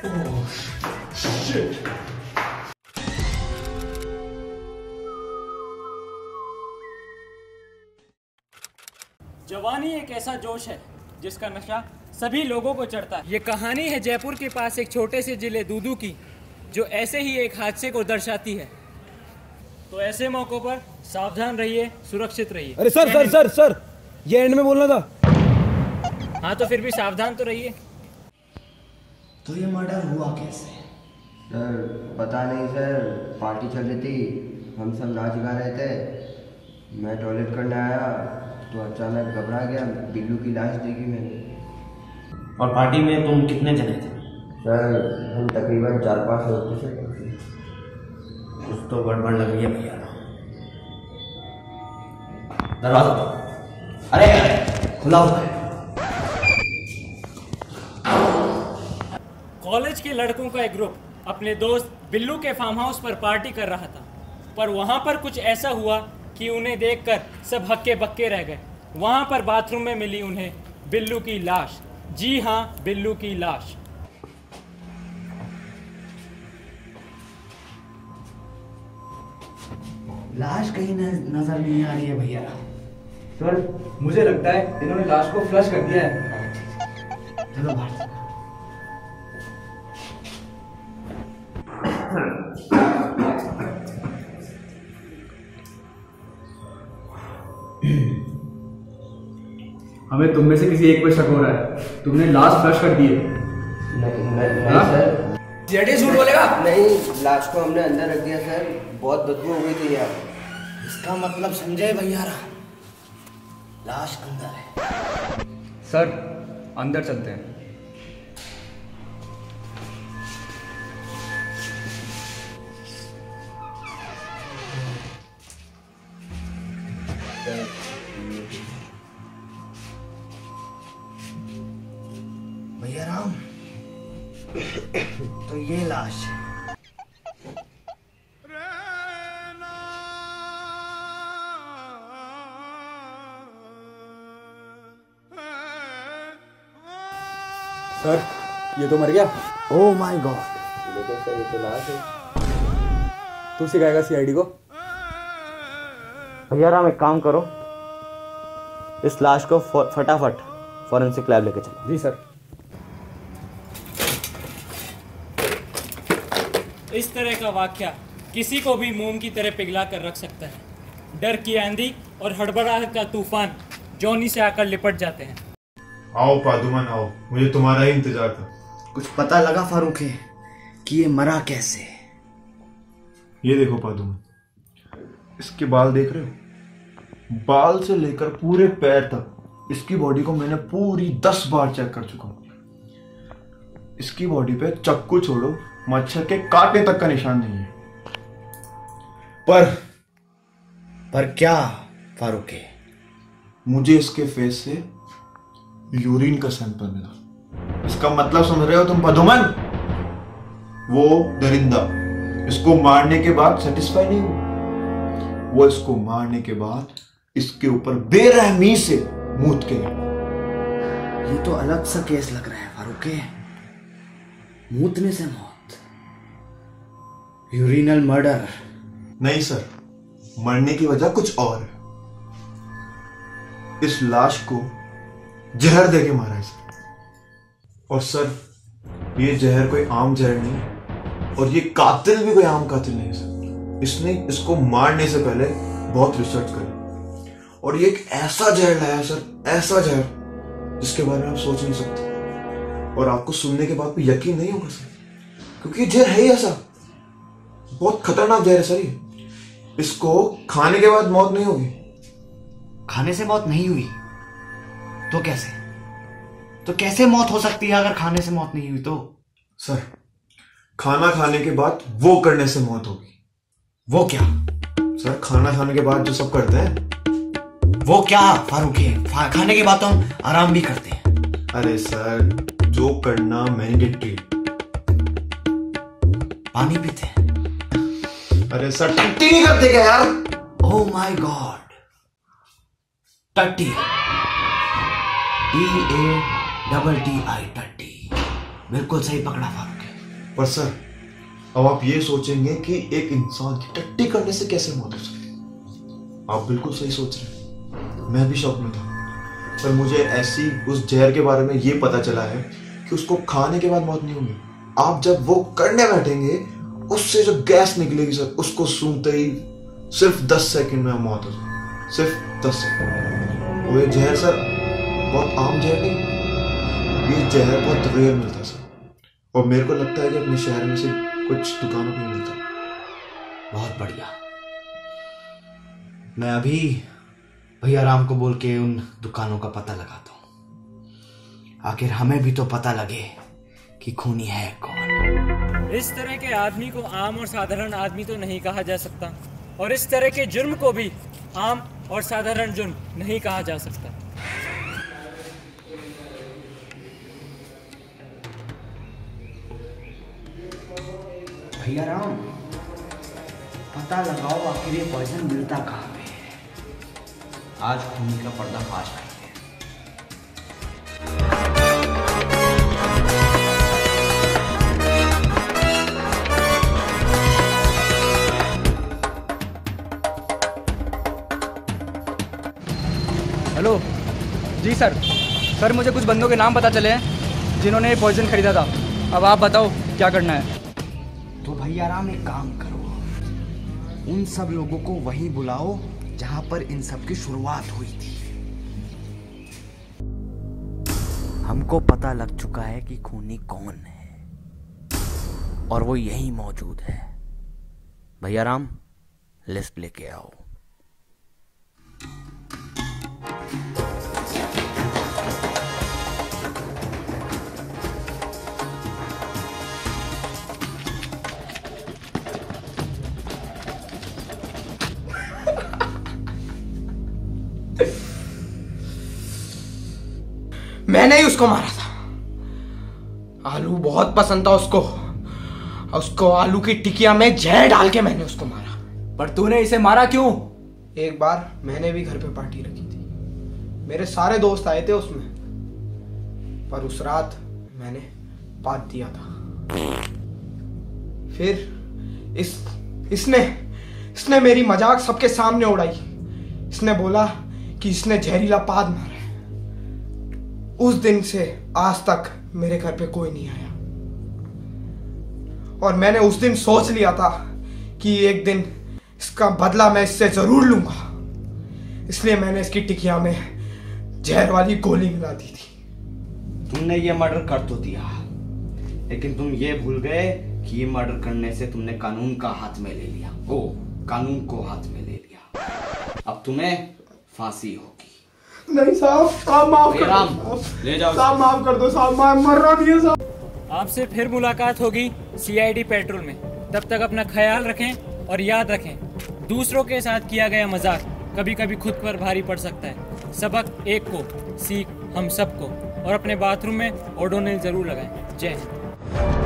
Oh, shit. जवानी एक ऐसा जोश है जिसका नशा सभी लोगों को चढ़ता है। ये कहानी है जयपुर के पास एक छोटे से जिले दूदू की, जो ऐसे ही एक हादसे को दर्शाती है। तो ऐसे मौकों पर सावधान रहिए, सुरक्षित रहिए। अरे सर सर सर सर, ये एंड में बोलना था। हाँ तो फिर भी सावधान तो रहिए। तो ये मर्डर हुआ कैसे? सर पता नहीं सर, पार्टी चल रही थी, हम सब नाच गा रहे थे। मैं टॉयलेट करने आया तो अचानक घबरा गया, बिल्लू की लाश देखी मैंने। और पार्टी में तुम कितने जने थे? सर हम तकरीबन 4-5 लोग थे सर। कुछ तो गड़बड़ लग रही है भैया। दरवाजा तो अरे खुला हुआ है। कॉलेज के लड़कों का एक ग्रुप अपने दोस्त बिल्लू के फार्म हाउस पर पार्टी कर रहा था, पर वहां पर कुछ ऐसा हुआ कि उन्हें देखकर सब हक्के बक्के रह गए। वहां पर बाथरूम में मिली उन्हें बिल्लू की लाश। जी हाँ, बिल्लू की लाश। लाश कहीं नजर नहीं आ रही है भैया। सर मुझे लगता है इन्होंने लाश को फ्लश कर दिया है। चलो बाहर। हमें तुम में से किसी एक पे शक हो रहा है। तुमने लाश फ्लश कर दी है। नहीं सर, जेडी झूठ बोलेगा? नहीं, लाश को हमने अंदर रख दिया सर, बहुत बदबू हो गई थी यार। इसका मतलब संजय भैया लाश अंदर है। सर अंदर चलते हैं। भैया राम, तो ये लाश है। सर ये तो मर गया। Oh my God. लेकिन सर ये तो लाश है। तू सिखाएगा सीआईडी को? भैया राम एक काम करो, इस लाश को फटाफट फॉरेंसिक लैब लेके चलो। जी सर। इस तरह का वाकया किसी को भी मोम की तरह पिघला कर रख सकता है। डर की आंधी और हड़बड़ाहट का तूफान जॉनी से आकर लिपट जाते हैं। आओ पादुमन आओ, मुझे तुम्हारा ही इंतजार था। कुछ पता लगा फारूक है कि ये मरा कैसे? ये देखो पादुमन, इसके बाल देख रहे हो? बाल से लेकर पूरे पैर तक इसकी बॉडी को मैंने पूरी 10 बार चेक कर चुका हूं। इसकी बॉडी पे चक्कू छोड़ो मच्छर के कांटे तक का निशान नहीं है। पर क्या फारूक है? मुझे इसके फेस से यूरिन का सैंपल मिला। इसका मतलब समझ रहे हो तुम पादुमन? वो दरिंदा इसको मारने के बाद सेटिस्फाई नहीं हुआ, वो इसको मारने के बाद इसके ऊपर बेरहमी से मूत के गया। ये तो अलग सा केस लग रहा है फारूक है। मूतने से मौत, यूरिनल मर्डर। नहीं सर, मरने की वजह कुछ और है। इस लाश को जहर देके मारा है सर। और सर ये जहर कोई आम जहर नहीं है, और ये कातिल भी कोई आम कातिल नहीं है सर। इसने इसको मारने से पहले बहुत रिसर्च करी, और ये एक ऐसा जहर लाया सर, ऐसा जहर जिसके बारे में आप सोच नहीं सकते, और आपको सुनने के बाद भी यकीन नहीं होगा सर, क्योंकि ये जहर है ही ऐसा। बहुत खतरनाक जहर है सर ये। इसको खाने के बाद मौत नहीं होगी। खाने से मौत नहीं हुई तो कैसे? तो कैसे मौत हो सकती है अगर खाने से मौत नहीं हुई तो? सर खाना खाने के बाद वो करने से मौत होगी। वो क्या? सर खाना खाने के बाद जो सब करते हैं। वो क्या फारूक है? खाने के बाद तो हम आराम भी करते हैं। अरे सर, जो करना मैंडेटरी। पानी पीते हैं। अरे सर टट्टी नहीं करते क्या यार? ओह माय गॉड, टट्टी। TATTI, टट्टी। बिल्कुल सही पकड़ा फारूक है। पर सर अब आप ये सोचेंगे कि एक इंसान की टट्टी करने से कैसे मौत हो सकती है। आप बिल्कुल सही सोच रहे हैं, मैं भी शौक में था। पर मुझे ऐसी उस जहर के बारे में ये पता चला है कि उसको खाने के बाद मौत नहीं होगी। आप जब वो करने बैठेंगे उससे जो गैस निकलेगी सर, उसको सूंघते ही सिर्फ 10 सेकंड में मौत हो जाएगी, सिर्फ 10 सेकंड। वो ये जहर सर बहुत आम जहर नहीं, ये जहर बहुत रेयर मिलता है सर, और मेरे को लगता है कि अपने शहर में से कुछ दुकानों पे मिलता है। बहुत बढ़िया, मैं अभी भैया राम को बोल के उन दुकानों का पता लगाता हूं। आखिर हमें भी तो पता लगे कि खूनी है कौन। इस तरह के आदमी को आम और साधारण आदमी तो नहीं कहा जा सकता, और इस तरह के जुर्म को भी आम और साधारण जुर्म नहीं कहा जा सकता। भैया राम, पता लगाओ आखिर ये पॉइजन मिलता कहाँ पे है। आज खूनी का पर्दाफाश करेंगे। हेलो जी सर, मुझे कुछ बंदों के नाम पता चले हैं जिन्होंने ये पॉइजन खरीदा था। अब आप बताओ क्या करना है। तो भैया राम एक काम करो, उन सब लोगों को वहीं बुलाओ जहां पर इन सब की शुरुआत हुई थी। हमको पता लग चुका है कि खूनी कौन है और वो यहीं मौजूद है। भैया राम, लिस्ट लेके आओ। मैंने ही उसको मारा था। आलू बहुत पसंद था उसको आलू की टिकिया में जहर डाल के मैंने उसको मारा। पर तूने इसे मारा क्यों? एक बार मैंने भी घर पे पार्टी रखी थी, मेरे सारे दोस्त आए थे उसमें, पर उस रात मैंने पात दिया था। फिर इसने मेरी मजाक सबके सामने उड़ाई। इसने बोला कि इसने जहरीला पाद मारा है। उस दिन से आज तक मेरे घर पे कोई नहीं आया, और मैंने उस दिन सोच लिया था कि एक दिन इसका बदला मैं इससे जरूर लूंगा। इसलिए मैंने इसकी टिकिया में जहर वाली गोली मिला दी थी। तुमने ये मर्डर कर तो दिया, लेकिन तुम ये भूल गए कि ये मर्डर करने से तुमने कानून का हाथ में ले लिया। कानून को हाथ में ले लिया। अब तुम्हें फांसी होगी। नहीं साहब माफ कर दो, ले जाओ साहब माफ कर दो साहब, मर रहा नहीं है साहब। आपसे फिर मुलाकात होगी CID पेट्रोल में। तब तक अपना ख्याल रखें और याद रखें, दूसरों के साथ किया गया मजाक कभी कभी खुद पर भारी पड़ सकता है। सबक एक को, सीख हम सबको, और अपने बाथरूम में ओडोनिल जरूर लगाएं। जय हिंद।